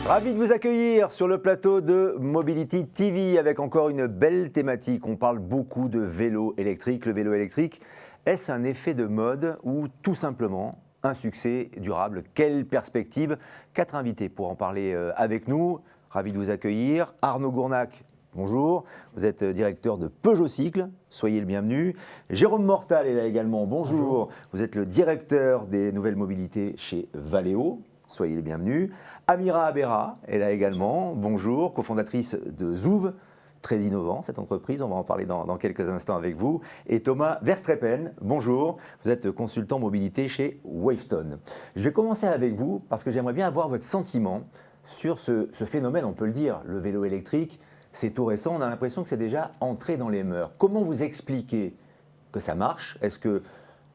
Ravi de vous accueillir sur le plateau de Mobility TV avec encore une belle thématique. On parle beaucoup de vélo électrique. Le vélo électrique, est-ce un effet de mode ou tout simplement un succès durable? Quelle perspective? 4 invités pour en parler avec nous. Ravi de vous accueillir. Arnaud Gournac, bonjour. Vous êtes directeur de Peugeot Cycle. Soyez le bienvenu. Jérôme Mortal est là également. Bonjour. Vous êtes le directeur des nouvelles mobilités chez Valeo. Soyez les bienvenus. Amira Abera est là également. Bonjour, cofondatrice de Zouv, très innovant cette entreprise, on va en parler dans quelques instants avec vous. Et Thomas Verstrepen, bonjour, vous êtes consultant mobilité chez Wavestone. Je vais commencer avec vous parce que j'aimerais bien avoir votre sentiment sur ce phénomène, on peut le dire, le vélo électrique, c'est tout récent, on a l'impression que c'est déjà entré dans les mœurs. Comment vous expliquez que ça marche? Est-ce que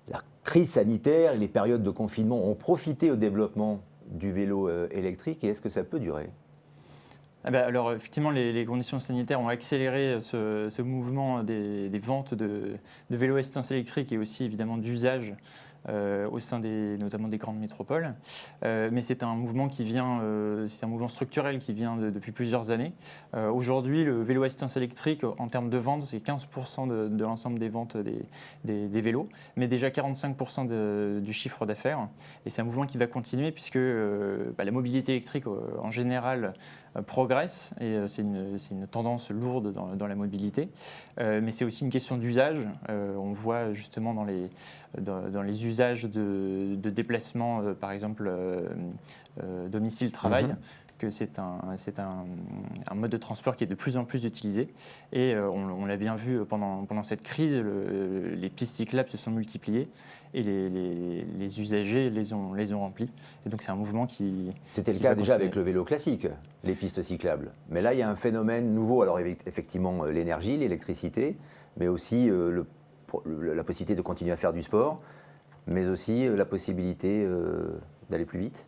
la crise sanitaire et les périodes de confinement ont profité au développement du vélo électrique et est-ce que ça peut durer? Alors effectivement, les conditions sanitaires ont accéléré ce mouvement des ventes de vélos à assistance électrique et aussi évidemment d'usage au sein notamment des grandes métropoles. Mais c'est un mouvement qui vient, c'est un mouvement structurel qui vient depuis plusieurs années. Aujourd'hui, le vélo à assistance électrique, en termes de ventes, c'est 15% de l'ensemble des ventes des vélos, mais déjà 45% du chiffre d'affaires. Et c'est un mouvement qui va continuer puisque la mobilité électrique en général progresse et c'est une tendance lourde dans la mobilité. Mais c'est aussi une question d'usage. On voit justement dans les usages de déplacement, par exemple domicile-travail, que c'est un mode de transport qui est de plus en plus utilisé. Et on l'a bien vu pendant cette crise, les pistes cyclables se sont multipliées et les usagers les ont remplis. Et donc c'est un mouvement qui... C'était le cas déjà avec le vélo classique, les pistes cyclables. Mais là, il y a un phénomène nouveau. Alors effectivement, l'énergie, l'électricité, mais aussi la possibilité de continuer à faire du sport, mais aussi la possibilité d'aller plus vite.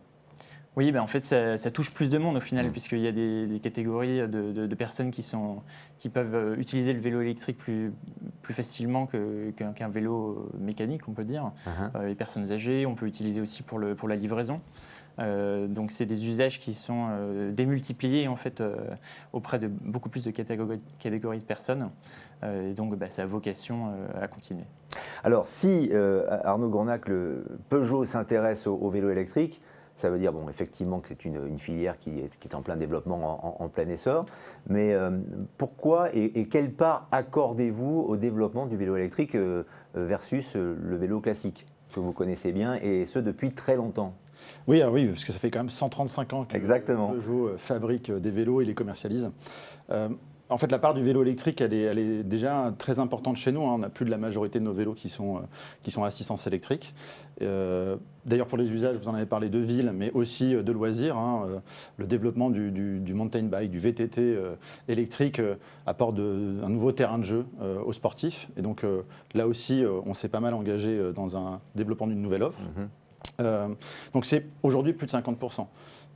Oui, en fait, ça touche plus de monde au final, puisqu'il y a des catégories de personnes qui peuvent utiliser le vélo électrique plus facilement qu'un vélo mécanique, on peut dire. Les personnes âgées, on peut utiliser aussi pour la livraison. Donc, c'est des usages qui sont démultipliés en fait, auprès de beaucoup plus de catégories de personnes. Et donc, ça a vocation à continuer. Alors, si Arnaud Gournac, le Peugeot s'intéresse au vélo électrique, ça veut dire, bon, effectivement, que c'est une filière qui est en plein développement, en plein essor. Mais pourquoi et quelle part accordez-vous au développement du vélo électrique versus le vélo classique, que vous connaissez bien, et ce depuis très longtemps? Oui, parce que ça fait quand même 135 ans que Peugeot fabrique des vélos et les commercialise. En fait, la part du vélo électrique, elle est déjà très importante chez nous. On a plus de la majorité de nos vélos qui sont assistance électrique. D'ailleurs, pour les usages, vous en avez parlé de ville, mais aussi de loisirs. Le développement du mountain bike, du VTT électrique apporte un nouveau terrain de jeu aux sportifs. Et donc, là aussi, on s'est pas mal engagé dans un développement d'une nouvelle offre. Donc, c'est aujourd'hui plus de 50%.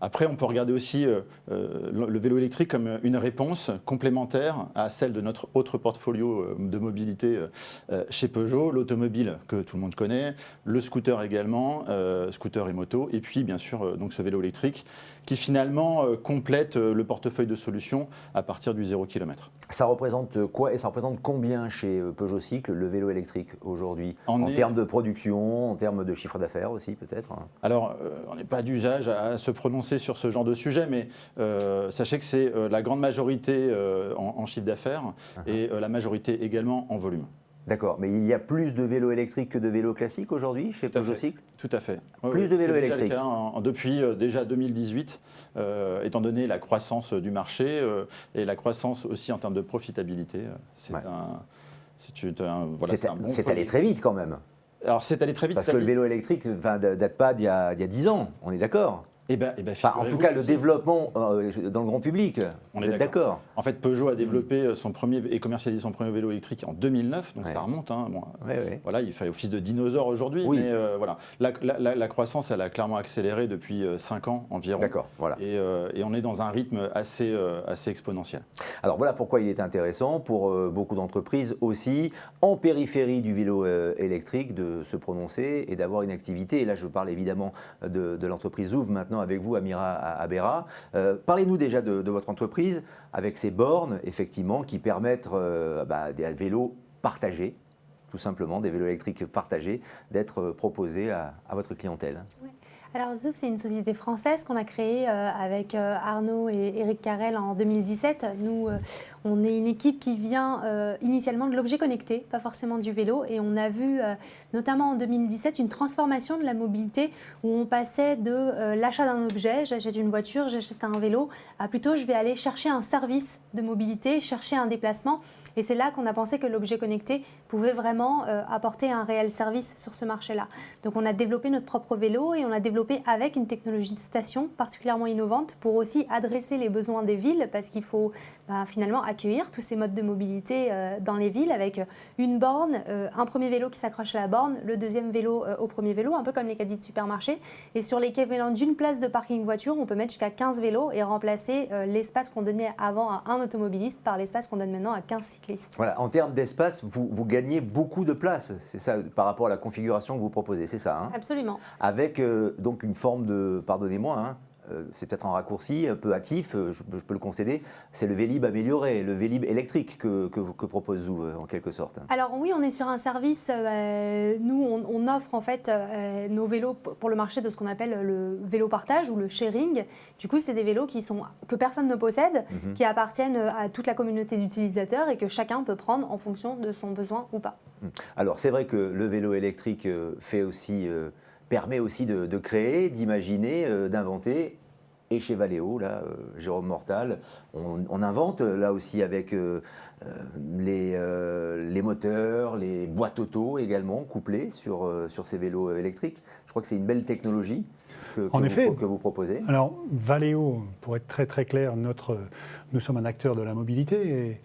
Après, on peut regarder aussi le vélo électrique comme une réponse complémentaire à celle de notre autre portfolio de mobilité chez Peugeot, l'automobile que tout le monde connaît, le scooter également, scooter et moto, et puis bien sûr donc ce vélo électrique qui finalement complète le portefeuille de solutions à partir du 0 km. Ça représente quoi et ça représente combien chez Peugeot Cycle le vélo électrique aujourd'hui en termes de production, en termes de chiffre d'affaires aussi peut-être? Alors, on n'est pas d'usage à se prononcer sur ce genre de sujet, mais sachez que c'est la grande majorité en chiffre d'affaires et la majorité également en volume. D'accord, mais il y a plus de vélos électriques que de vélos classiques aujourd'hui chez Peugeot Cycle? Tout à fait. Plus de vélos électriques. C'est déjà le cas depuis déjà 2018, étant donné la croissance du marché et la croissance aussi en termes de profitabilité. C'est allé très vite quand même. Alors c'est allé très vite. Parce que le vélo électrique ne date pas d'il y a 10 ans, on est d'accord? En tout cas, le développement dans le grand public, vous êtes d'accord? En fait, Peugeot a développé et commercialisé son premier vélo électrique en 2009, donc ça remonte. Voilà, il fait office de dinosaure aujourd'hui, mais voilà. La croissance, elle a clairement accéléré depuis 5 ans environ. D'accord, voilà. Et on est dans un rythme assez exponentiel. Alors voilà pourquoi il est intéressant pour beaucoup d'entreprises aussi, en périphérie du vélo électrique, de se prononcer et d'avoir une activité. Et là, je parle évidemment de l'entreprise Zouv maintenant, maintenant avec vous, Amira Abera. Parlez-nous déjà de votre entreprise, avec ces bornes, effectivement, qui permettent des vélos partagés, tout simplement, des vélos électriques partagés, d'être proposés à votre clientèle. Oui. Alors Zouf, c'est une société française qu'on a créée avec Arnaud et Eric Carrel en 2017. Nous, on est une équipe qui vient initialement de l'objet connecté, pas forcément du vélo. Et on a vu, notamment en 2017, une transformation de la mobilité où on passait de l'achat d'un objet, j'achète une voiture, j'achète un vélo, à plutôt je vais aller chercher un service de mobilité, chercher un déplacement. Et c'est là qu'on a pensé que l'objet connecté pouvait vraiment apporter un réel service sur ce marché-là. Donc on a développé notre propre vélo et on a développé avec une technologie de station particulièrement innovante pour aussi adresser les besoins des villes parce qu'il faut finalement accueillir tous ces modes de mobilité dans les villes avec une borne, un premier vélo qui s'accroche à la borne, le deuxième vélo au premier vélo, un peu comme les caddies de supermarché. Et sur l'équivalent d'une place de parking voiture, on peut mettre jusqu'à 15 vélos et remplacer l'espace qu'on donnait avant à un automobiliste par l'espace qu'on donne maintenant à 15 cyclistes. Voilà, en termes d'espace, vous gagnez beaucoup de place, c'est ça, par rapport à la configuration que vous proposez, c'est ça, hein? Absolument. Avec donc une forme de, pardonnez-moi, hein, c'est peut-être un raccourci un peu hâtif, je peux le concéder, c'est le Vélib amélioré, le Vélib électrique que propose Zouf en quelque sorte. Alors oui, on est sur un service, nous on offre en fait nos vélos pour le marché de ce qu'on appelle le vélo partage ou le sharing. Du coup, c'est des vélos que personne ne possède, qui appartiennent à toute la communauté d'utilisateurs et que chacun peut prendre en fonction de son besoin ou pas. Alors c'est vrai que le vélo électrique permet aussi de créer, d'imaginer, d'inventer. Et chez Valeo, là, Jérôme Mortal, on invente là aussi avec les moteurs, les boîtes auto également couplées sur ces vélos électriques. Je crois que c'est une belle technologie que vous proposez. Alors Valeo, pour être très très clair, nous sommes un acteur de la mobilité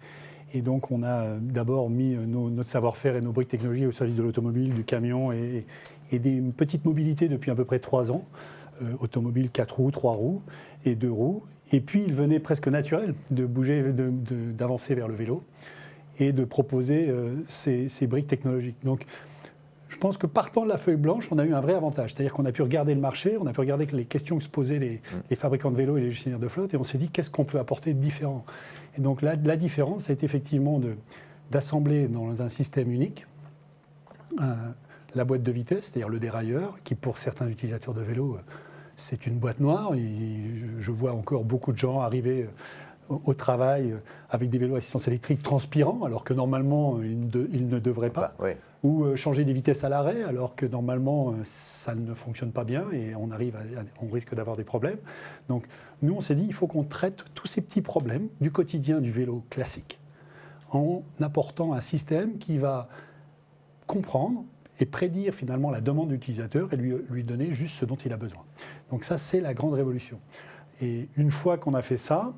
et donc on a d'abord mis notre savoir-faire et nos briques technologiques au service de l'automobile, du camion et des petites mobilités depuis à peu près 3 ans. Automobile 4 roues, 3 roues et 2 roues. Et puis il venait presque naturel de bouger, d'avancer vers le vélo et de proposer ces briques technologiques. Donc je pense que partant de la feuille blanche, on a eu un vrai avantage. C'est-à-dire qu'on a pu regarder le marché, on a pu regarder les questions que se posaient les fabricants de vélos et les gestionnaires de flotte et on s'est dit qu'est-ce qu'on peut apporter de différent. Et donc la différence a été effectivement d'assembler dans un système unique la boîte de vitesse, c'est-à-dire le dérailleur, qui pour certains utilisateurs de vélo, c'est une boîte noire. Je vois encore beaucoup de gens arriver au travail avec des vélos à assistance électrique transpirants, alors que normalement, ils ne devraient pas. Ouais. Ou changer des vitesses à l'arrêt, alors que normalement, ça ne fonctionne pas bien et on risque d'avoir des problèmes. Donc nous, on s'est dit, il faut qu'on traite tous ces petits problèmes du quotidien du vélo classique en apportant un système qui va comprendre et prédire finalement la demande de l'utilisateur et lui donner juste ce dont il a besoin. Donc ça, c'est la grande révolution. Et une fois qu'on a fait ça,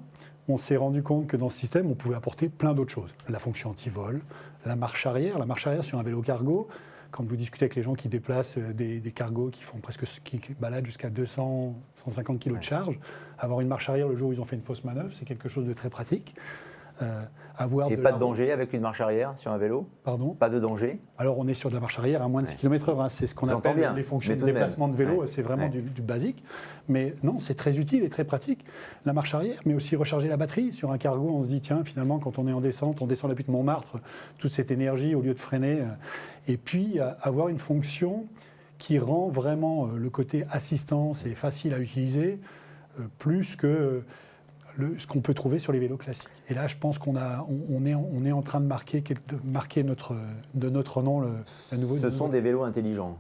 on s'est rendu compte que dans ce système, on pouvait apporter plein d'autres choses. La fonction anti-vol, la marche arrière sur un vélo cargo. Quand vous discutez avec les gens qui déplacent des cargos qui baladent jusqu'à 200, 150 kg de charge, avoir une marche arrière le jour où ils ont fait une fausse manœuvre, c'est quelque chose de très pratique. Et pas de danger avec une marche arrière sur un vélo? Pardon? Pas de danger? Alors on est sur de la marche arrière à moins de 6 km/h. Hein. C'est ce qu'on appelle les fonctions de déplacement de vélo. C'est vraiment du basique. Mais non, c'est très utile et très pratique. La marche arrière, mais aussi recharger la batterie. Sur un cargo, on se dit, tiens, finalement, quand on est en descente, on descend la butte Montmartre, toute cette énergie, au lieu de freiner. Et puis, avoir une fonction qui rend vraiment le côté assistance et facile à utiliser, plus que ce qu'on peut trouver sur les vélos classiques. Et là, je pense qu'on est en train de marquer de notre nom le nouveau. Ce sont des vélos intelligents.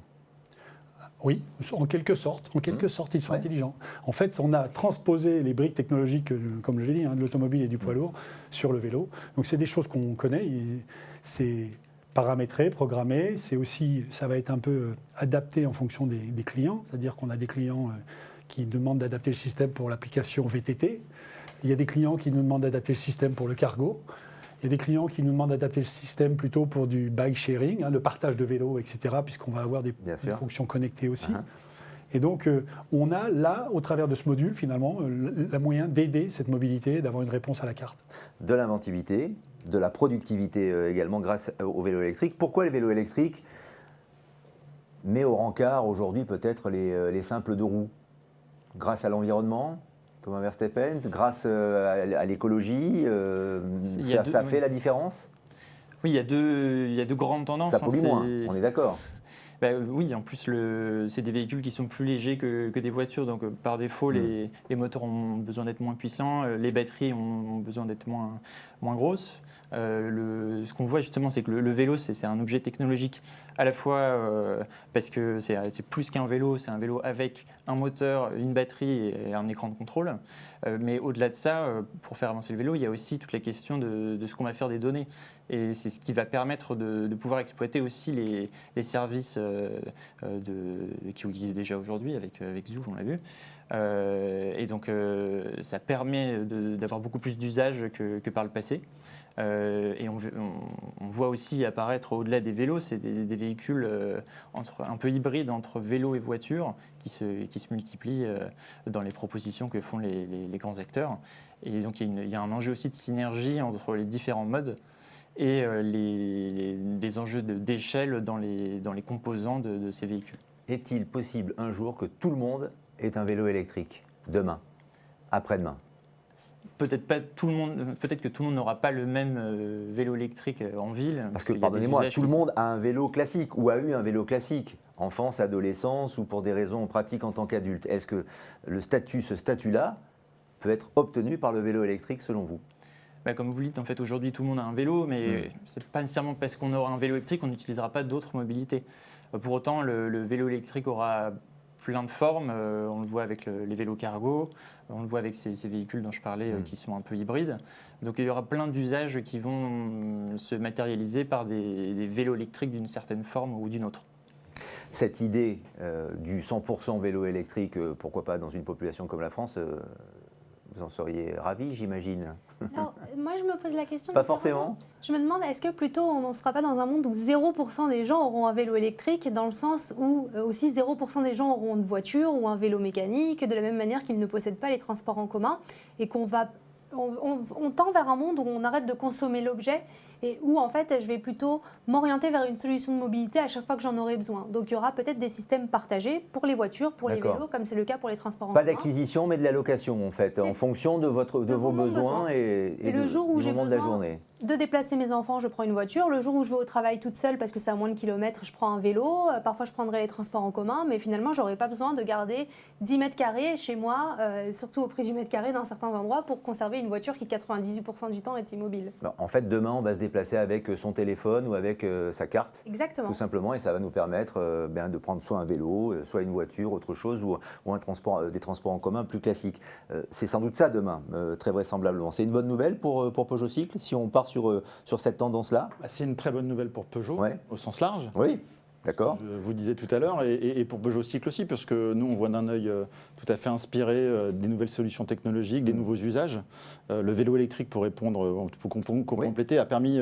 Oui, en quelque sorte. En quelque sorte, ils sont intelligents. En fait, on a transposé les briques technologiques, comme je l'ai dit, de l'automobile et du poids lourd sur le vélo. Donc, c'est des choses qu'on connaît. C'est paramétré, programmé. C'est aussi, ça va être un peu adapté en fonction des clients. C'est-à-dire qu'on a des clients qui demandent d'adapter le système pour l'application VTT. Il y a des clients qui nous demandent d'adapter le système pour le cargo. Il y a des clients qui nous demandent d'adapter le système plutôt pour du bike sharing, le partage de vélos, etc., puisqu'on va avoir des fonctions connectées aussi. Et donc, on a là, au travers de ce module, finalement, le moyen d'aider cette mobilité, d'avoir une réponse à la carte. De l'inventivité, de la productivité également grâce au vélo électrique. Pourquoi le vélo électrique met au rencard aujourd'hui peut-être les simples 2 roues? Grâce à l'environnement, Thomas Verstappen, grâce à l'écologie, ça fait la différence? Oui, il y a deux grandes tendances. Ça pollue moins, on est d'accord. Oui, en plus, c'est des véhicules qui sont plus légers que des voitures. Donc, par défaut, les moteurs ont besoin d'être moins puissants, les batteries ont besoin d'être moins grosses. Ce qu'on voit justement, c'est que le vélo, c'est un objet technologique à la fois parce que c'est plus qu'un vélo, c'est un vélo avec un moteur, une batterie et un écran de contrôle. Mais au-delà de ça, pour faire avancer le vélo, il y a aussi toute la question de ce qu'on va faire des données. Et c'est ce qui va permettre de pouvoir exploiter aussi les services qui existent déjà aujourd'hui avec Zoom, on l'a vu. Et donc, ça permet d'avoir beaucoup plus d'usages que par le passé. Et on voit aussi apparaître au-delà des vélos, c'est des véhicules un peu hybrides entre vélo et voiture qui se multiplient dans les propositions que font les grands acteurs. Et donc il y a un enjeu aussi de synergie entre les différents modes et des enjeux d'échelle dans les composants de ces véhicules. Est-il possible un jour que tout le monde ait un vélo électrique, demain, après-demain? Peut-être pas tout le monde. Peut-être que tout le monde n'aura pas le même vélo électrique en ville. Parce que, pardonnez-moi, tout le monde a un vélo classique ou a eu un vélo classique, enfance, adolescence ou pour des raisons pratiques en tant qu'adulte. Est-ce que ce statut-là peut être obtenu par le vélo électrique selon vous? Comme vous le dites, en fait, aujourd'hui, tout le monde a un vélo, mais c'est pas nécessairement parce qu'on aura un vélo électrique qu'on n'utilisera pas d'autres mobilités. Pour autant, le vélo électrique aura plein de formes. On le voit avec les vélos cargo, on le voit avec ces véhicules dont je parlais qui sont un peu hybrides. Donc il y aura plein d'usages qui vont se matérialiser par des vélos électriques d'une certaine forme ou d'une autre. Cette idée du 100% vélo électrique, pourquoi pas dans une population comme la France, vous en seriez ravi, j'imagine? Alors, moi, je me pose la question. Pas forcément. Je me demande, est-ce que plutôt on ne sera pas dans un monde où 0% des gens auront un vélo électrique, dans le sens où aussi 0% des gens auront une voiture ou un vélo mécanique, de la même manière qu'ils ne possèdent pas les transports en commun, et qu'on tend vers un monde où on arrête de consommer l'objet et où en fait je vais plutôt m'orienter vers une solution de mobilité à chaque fois que j'en aurai besoin. Donc il y aura peut-être des systèmes partagés pour les voitures, pour les vélos, comme c'est le cas pour les transports en commun. Pas d'acquisition mais de la location en fait, en fonction de vos besoins et le jour où du j'ai moment de la besoin journée. De déplacer mes enfants, je prends une voiture. Le jour où je vais au travail toute seule parce que c'est à moins de kilomètres, je prends un vélo. Parfois, je prendrai les transports en commun, mais finalement, je n'aurai pas besoin de garder 10 mètres carrés chez moi, surtout au prix du mètre carré dans certains endroits, pour conserver une voiture qui 98% du temps est immobile. En fait, demain, on va se déplacer avec son téléphone ou avec sa carte. Exactement. Tout simplement, et ça va nous permettre de prendre soit un vélo, soit une voiture, autre chose, ou des transports en commun plus classiques. C'est sans doute ça demain, très vraisemblablement. C'est une bonne nouvelle pour Peugeot Cycle, si on part sur cette tendance-là? C'est une très bonne nouvelle pour Peugeot, au sens large. Oui, d'accord. Je vous disais tout à l'heure, et pour Peugeot Cycle aussi, parce que nous, on voit d'un œil tout à fait inspiré des nouvelles solutions technologiques, des nouveaux usages. Le vélo électrique, pour répondre, pour compléter, a permis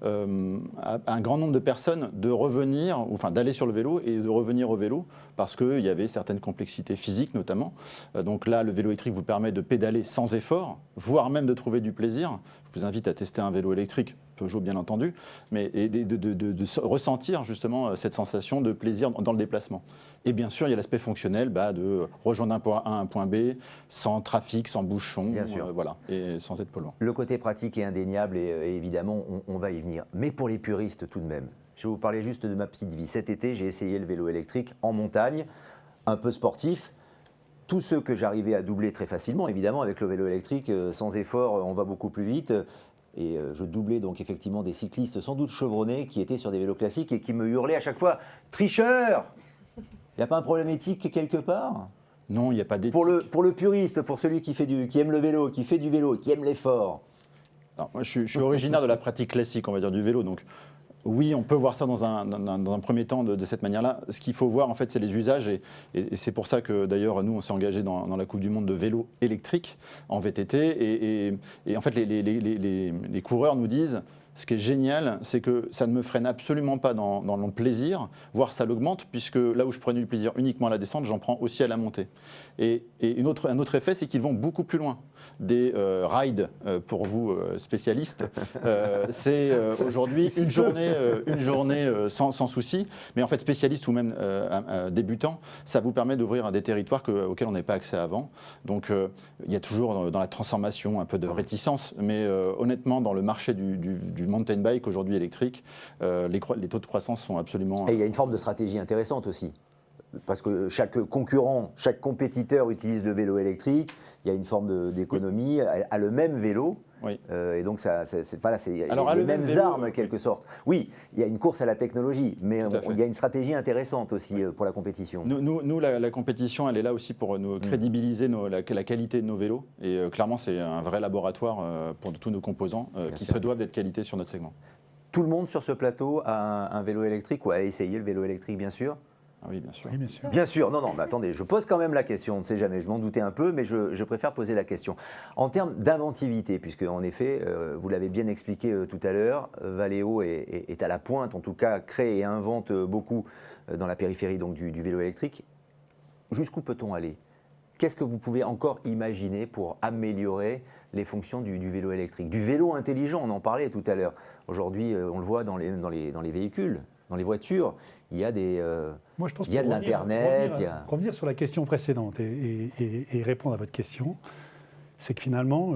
à un grand nombre de personnes de revenir, enfin d'aller sur le vélo et de revenir au vélo, parce qu'il y avait certaines complexités physiques notamment. Donc là, le vélo électrique vous permet de pédaler sans effort, voire même de trouver du plaisir. Je vous invite à tester un vélo électrique, Peugeot bien entendu, mais de ressentir justement cette sensation de plaisir dans le déplacement. Et bien sûr, il y a l'aspect fonctionnel de rejoindre un point A à un point B, sans trafic, sans bouchon, voilà, et sans être polluant. Le côté pratique est indéniable et évidemment, on va y venir. Mais pour les puristes tout de même, je vais vous parler juste de ma petite vie. Cet été, j'ai essayé le vélo électrique en montagne, un peu sportif. Tous ceux que j'arrivais à doubler très facilement, évidemment, avec le vélo électrique, sans effort, on va beaucoup plus vite. Et je doublais donc effectivement des cyclistes sans doute chevronnés qui étaient sur des vélos classiques et qui me hurlaient à chaque fois « Tricheur !» Il n'y a pas un problème éthique quelque part? Non, il n'y a pas d'éthique. Pour le puriste, pour celui qui aime le vélo, qui fait du vélo, qui aime l'effort. Alors, moi, je suis originaire de la pratique classique, on va dire, du vélo. Donc, oui, on peut voir ça dans un premier temps de cette manière-là. Ce qu'il faut voir, en fait, c'est les usages. Et c'est pour ça que, d'ailleurs, nous, on s'est engagé dans la Coupe du Monde de vélo électrique en VTT. Et en fait, les coureurs nous disent ce qui est génial, c'est que ça ne me freine absolument pas dans mon plaisir, voire ça l'augmente, puisque là où je prenais du plaisir uniquement à la descente, j'en prends aussi à la montée. Et un autre effet, c'est qu'ils vont beaucoup plus loin. Des rides, pour vous spécialistes, c'est aujourd'hui une journée sans souci, mais en fait spécialiste ou même débutant, ça vous permet d'ouvrir des territoires auxquels on n'avait pas accès avant. Donc il y a toujours dans la transformation un peu de réticence, mais honnêtement dans le marché du mountain bike aujourd'hui électrique, les taux de croissance sont absolument... Et il y a une forme de stratégie intéressante aussi. Parce que chaque concurrent, chaque compétiteur utilise le vélo électrique, il y a une forme d'économie à le même vélo. Oui. Et donc, c'est pas là, c'est Alors, les mêmes armes, en quelque sorte. Oui, il y a une course à la technologie, mais il y a une stratégie intéressante aussi pour la compétition. Nous la compétition, elle est là aussi pour nous crédibiliser la qualité de nos vélos. Et clairement, c'est un vrai laboratoire pour tous nos composants qui se doivent d'être qualité sur notre segment. Tout le monde sur ce plateau a un vélo électrique ou a essayé le vélo électrique, bien sûr. Ah oui, bien sûr. Oui, bien sûr. Bien sûr, non, mais attendez, je pose quand même la question, on ne sait jamais, je m'en doutais un peu, mais je préfère poser la question. En termes d'inventivité, puisque en effet, vous l'avez bien expliqué tout à l'heure, Valeo est à la pointe, en tout cas crée et invente beaucoup dans la périphérie donc, du vélo électrique. Jusqu'où peut-on aller ? Qu'est-ce que vous pouvez encore imaginer pour améliorer les fonctions du vélo électrique ? Du vélo intelligent, on en parlait tout à l'heure. Aujourd'hui, on le voit dans les véhicules, dans les voitures. Il y a Moi, je pense il y a de l'Internet. Revenir sur la question précédente et répondre à votre question, c'est que finalement,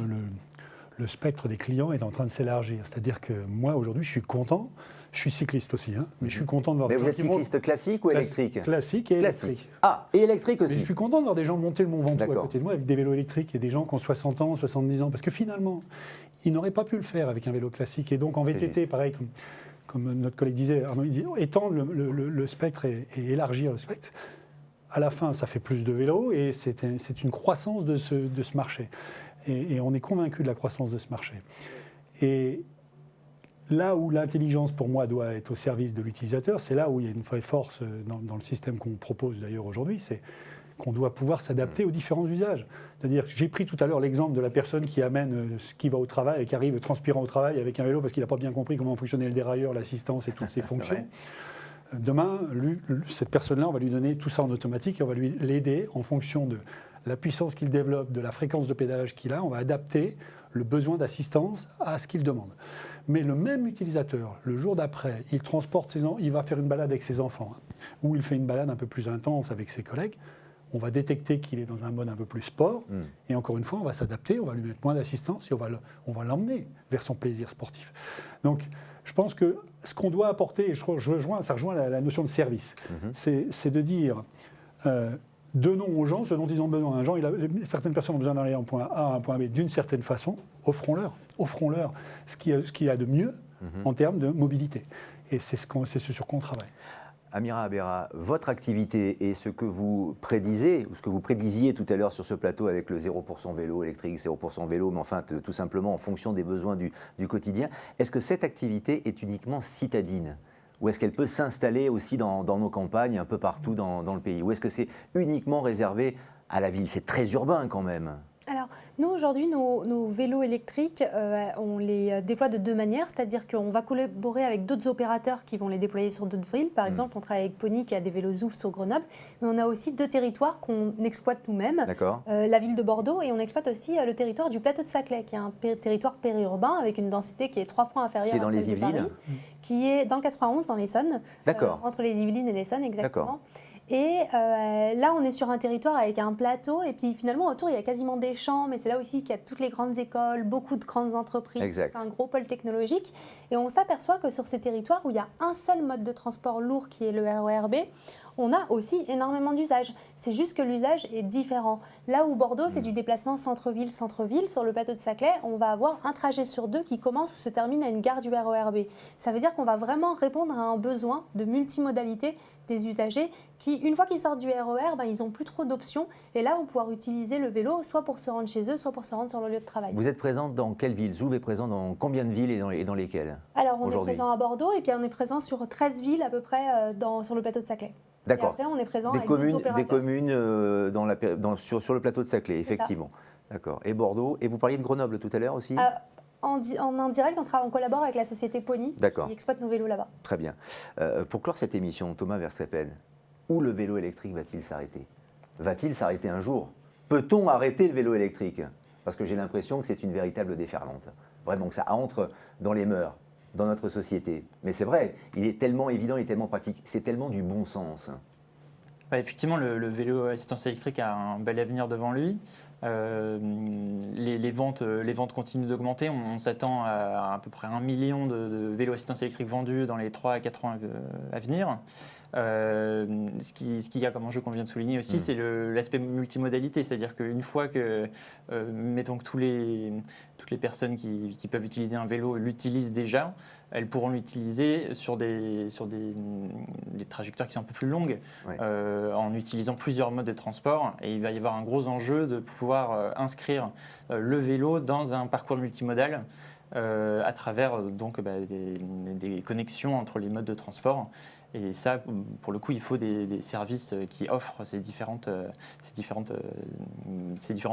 le spectre des clients est en train de s'élargir. C'est-à-dire que moi, aujourd'hui, je suis content. Je suis cycliste aussi, mais je suis content de voir Mais des vous gens êtes qui cycliste classique ou électrique ? Classique et électrique. Ah, et électrique aussi. Mais je suis content de voir des gens monter le Mont Ventoux à D'accord. côté de moi avec des vélos électriques et des gens qui ont 60 ans, 70 ans. Parce que finalement, ils n'auraient pas pu le faire avec un vélo classique. Et donc en VTT, juste. pareil, comme notre collègue disait, Arnaud, il dit, étendre le spectre et élargir le spectre, à la fin, ça fait plus de vélos et c'est une croissance de ce marché. Et on est convaincu de la croissance de ce marché. Et là où l'intelligence, pour moi, doit être au service de l'utilisateur, c'est là où il y a une vraie force dans le système qu'on propose d'ailleurs aujourd'hui, c'est qu'on doit pouvoir s'adapter aux différents usages. C'est-à-dire que j'ai pris tout à l'heure l'exemple de la personne qui qui va au travail et qui arrive transpirant au travail avec un vélo parce qu'il n'a pas bien compris comment fonctionnait le dérailleur, l'assistance et toutes ces fonctions. Ouais. Demain, cette personne-là, on va lui donner tout ça en automatique et on va l'aider en fonction de la puissance qu'il développe, de la fréquence de pédalage qu'il a. On va adapter le besoin d'assistance à ce qu'il demande. Mais le même utilisateur, le jour d'après, il va faire une balade avec ses enfants, ou il fait une balade un peu plus intense avec ses collègues. On va détecter qu'il est dans un mode un peu plus sport, et encore une fois, on va s'adapter, on va lui mettre moins d'assistance, et on va l'emmener vers son plaisir sportif. Donc, je pense que ce qu'on doit apporter, et ça rejoint la notion de service, c'est de dire, donnons aux gens ce dont ils ont besoin. Certaines personnes ont besoin d'aller d'un point A à un point B d'une certaine façon, offrons-leur ce qu'il y a de mieux en termes de mobilité. Et c'est ce sur quoi on travaille. Amira Abera, votre activité et ce que vous prédisez, ou ce que vous prédisiez tout à l'heure sur ce plateau avec le 0% vélo électrique, 0% vélo, mais enfin tout simplement en fonction des besoins du quotidien, est-ce que cette activité est uniquement citadine ? Ou est-ce qu'elle peut s'installer aussi dans nos campagnes, un peu partout dans le pays ? Ou est-ce que c'est uniquement réservé à la ville ? C'est très urbain quand même. Alors, nous, aujourd'hui, nos vélos électriques, on les déploie de deux manières, c'est-à-dire qu'on va collaborer avec d'autres opérateurs qui vont les déployer sur d'autres villes. Par exemple, on travaille avec Pony qui a des vélos Zouf sur Grenoble, mais on a aussi deux territoires qu'on exploite nous-mêmes, la ville de Bordeaux, et on exploite aussi le territoire du plateau de Saclay, qui est un territoire périurbain avec une densité qui est 3 fois inférieure à celle de Paris, qui est dans le 91, dans l'Essonne, entre les Yvelines et l'Essonne, exactement. Et là, on est sur un territoire avec un plateau, et puis finalement, autour, il y a quasiment des champs, mais c'est là aussi qu'il y a toutes les grandes écoles, beaucoup de grandes entreprises, c'est un gros pôle technologique. Et on s'aperçoit que sur ces territoires où il y a un seul mode de transport lourd qui est le RER B, on a aussi énormément d'usages. C'est juste que l'usage est différent. Là où Bordeaux, c'est du déplacement centre-ville, centre-ville, sur le plateau de Saclay, on va avoir un trajet sur deux qui commence ou se termine à une gare du RER B. Ça veut dire qu'on va vraiment répondre à un besoin de multimodalité des usagers qui, une fois qu'ils sortent du RER, ils n'ont plus trop d'options. Et là, vont pouvoir utiliser le vélo, soit pour se rendre chez eux, soit pour se rendre sur leur lieu de travail. Vous êtes présente dans quelle ville ? Zouf est présent dans combien de villes et dans lesquelles ? Alors, on est présent à Bordeaux, et puis on est présent sur 13 villes à peu près sur le plateau de Saclay. D'accord. Et après, on est présent avec des communes sur le plateau de Saclay, effectivement. D'accord. Et Bordeaux. Et vous parliez de Grenoble tout à l'heure aussi ? en indirect, on collabore avec la société Pony D'accord. qui exploite nos vélos là-bas. Très bien. Pour clore cette émission, Thomas Verstappen, où le vélo électrique va-t-il s'arrêter? Va-t-il s'arrêter un jour? Peut-on arrêter le vélo électrique? Parce que j'ai l'impression que c'est une véritable déferlante. Vraiment que ça entre dans les mœurs, dans notre société. Mais c'est vrai, il est tellement évident, il est tellement pratique. C'est tellement du bon sens. Effectivement, le vélo à assistance électrique a un bel avenir devant lui. Les ventes continuent d'augmenter. On s'attend à peu près 1 million de vélos à assistance électrique vendus dans les 3 à 4 ans à venir. Ce qu'il y a comme enjeu qu'on vient de souligner aussi, c'est l'aspect multimodalité. C'est-à-dire qu'une fois que, mettons que toutes les personnes qui peuvent utiliser un vélo l'utilisent déjà, elles pourront l'utiliser sur des trajectoires qui sont un peu plus longues, Ouais. en utilisant plusieurs modes de transport. Et il va y avoir un gros enjeu de pouvoir inscrire le vélo dans un parcours multimodal à travers donc, des connexions entre les modes de transport. Et ça, pour le coup, il faut des services qui offrent ces différents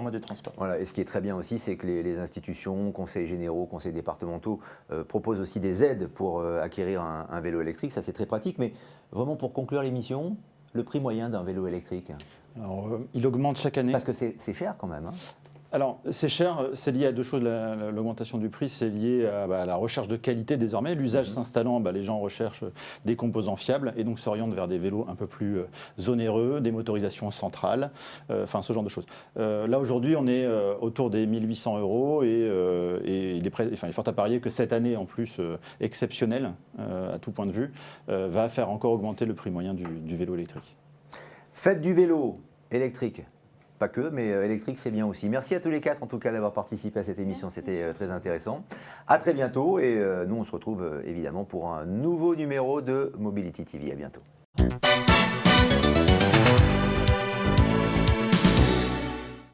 modes de transport. Voilà. Et ce qui est très bien aussi, c'est que les institutions, conseils généraux, conseils départementaux proposent aussi des aides pour acquérir un vélo électrique. Ça, c'est très pratique. Mais vraiment, pour conclure l'émission, le prix moyen d'un vélo électrique? Alors, il augmente chaque année. Parce que c'est cher quand même. Hein. Alors, c'est cher, c'est lié à deux choses. L'augmentation du prix, c'est lié à la recherche de qualité désormais. L'usage s'installant, les gens recherchent des composants fiables et donc s'orientent vers des vélos un peu plus onéreux, des motorisations centrales, enfin ce genre de choses. Là, aujourd'hui, on est autour des 1 800 € et il est fort à parier que cette année, en plus exceptionnelle à tout point de vue, va faire encore augmenter le prix moyen du vélo électrique. Faites du vélo électrique. Pas que, mais électrique, c'est bien aussi. Merci à tous les quatre, en tout cas, d'avoir participé à cette émission. C'était très intéressant. À très bientôt. Et nous, on se retrouve évidemment pour un nouveau numéro de Mobility TV. À bientôt.